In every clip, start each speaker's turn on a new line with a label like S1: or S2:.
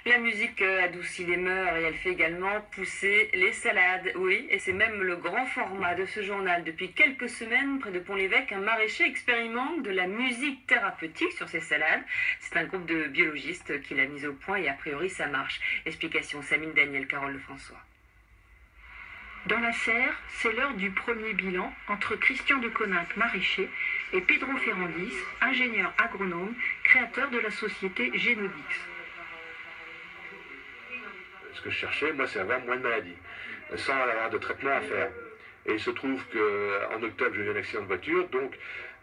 S1: La musique adoucit les mœurs et elle fait également pousser les salades. Oui, et c'est même le grand format de ce journal. Depuis quelques semaines, près de Pont-l'Évêque, un maraîcher expérimente de la musique thérapeutique sur ses salades. C'est un groupe de biologistes qui l'a mise au point et a priori ça marche. Explication Samine Daniel, Carole Lefrançois.
S2: Dans la serre, c'est l'heure du premier bilan entre Christian de Coninck, maraîcher, et Pedro Ferrandis, ingénieur agronome, créateur de la société Génodix.
S3: Ce que je cherchais, moi, c'est avoir moins de maladies, sans avoir de traitement à faire. Et il se trouve qu'en octobre, j'ai eu un accident de voiture, donc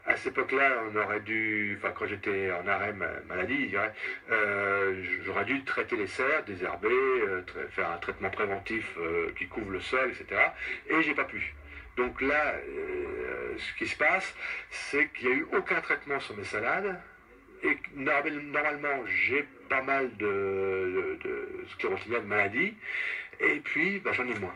S3: à cette époque-là, on aurait dû, enfin quand j'étais en arrêt maladie, j'aurais dû traiter les serres, désherber, faire un traitement préventif qui couvre le sol, etc. Et j'ai pas pu. Donc là, ce qui se passe, c'est qu'il n'y a eu aucun traitement sur mes salades. Et normalement, j'ai pas mal de sclérotinia, de maladies, et puis j'en ai moins.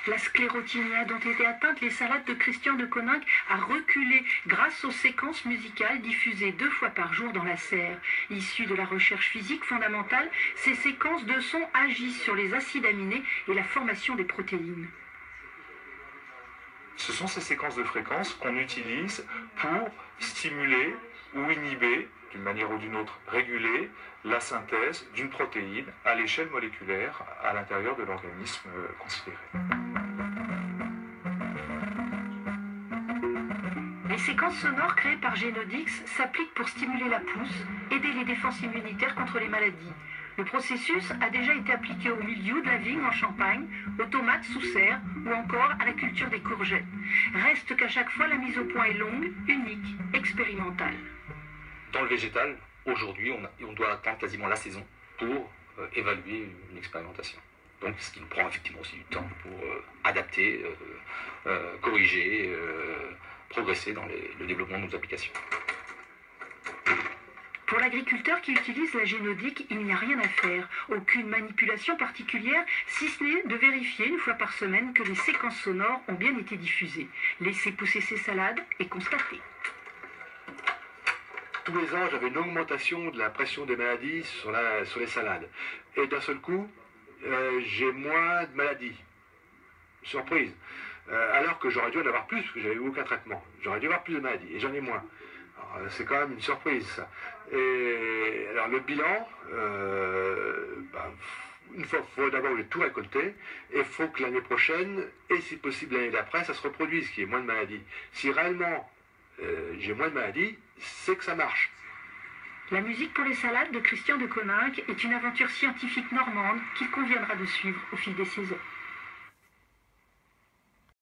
S2: La sclérotinia dont étaient atteintes les salades de Christian de Coninck a reculé grâce aux séquences musicales diffusées 2 fois par jour dans la serre. Issues de la recherche physique fondamentale, ces séquences de sons agissent sur les acides aminés et la formation des protéines.
S4: Ce sont ces séquences de fréquences qu'on utilise pour stimuler ou inhiber, d'une manière ou d'une autre, réguler la synthèse d'une protéine à l'échelle moléculaire à l'intérieur de l'organisme considéré.
S2: Les séquences sonores créées par Génodix s'appliquent pour stimuler la pousse, aider les défenses immunitaires contre les maladies. Le processus a déjà été appliqué au mildiou de la vigne en Champagne, aux tomates sous serre ou encore à la culture des courgettes. Reste qu'à chaque fois la mise au point est longue, unique, expérimentale.
S5: Dans le végétal, aujourd'hui, on doit attendre quasiment la saison pour évaluer une expérimentation. Donc, ce qui nous prend effectivement aussi du temps pour adapter, corriger, progresser dans le développement de nos applications.
S2: Pour l'agriculteur qui utilise la Génodix, il n'y a rien à faire. Aucune manipulation particulière, si ce n'est de vérifier 1 fois par semaine que les séquences sonores ont bien été diffusées. Laisser pousser ses salades et constater.
S3: Tous les ans, j'avais une augmentation de la pression des maladies sur les salades. Et d'un seul coup, j'ai moins de maladies. Surprise. Alors que j'aurais dû en avoir plus, parce que j'avais eu aucun traitement. J'aurais dû avoir plus de maladies, et j'en ai moins. C'est quand même une surprise, ça. Et alors, le bilan, une fois, il faut d'abord tout récolter, et il faut que l'année prochaine, et si possible l'année d'après, ça se reproduise, qu'il y ait moins de maladies. Si réellement j'ai moins de maladies, c'est que ça marche.
S2: La musique pour les salades de Christian de Coninck est une aventure scientifique normande qu'il conviendra de suivre au fil des saisons.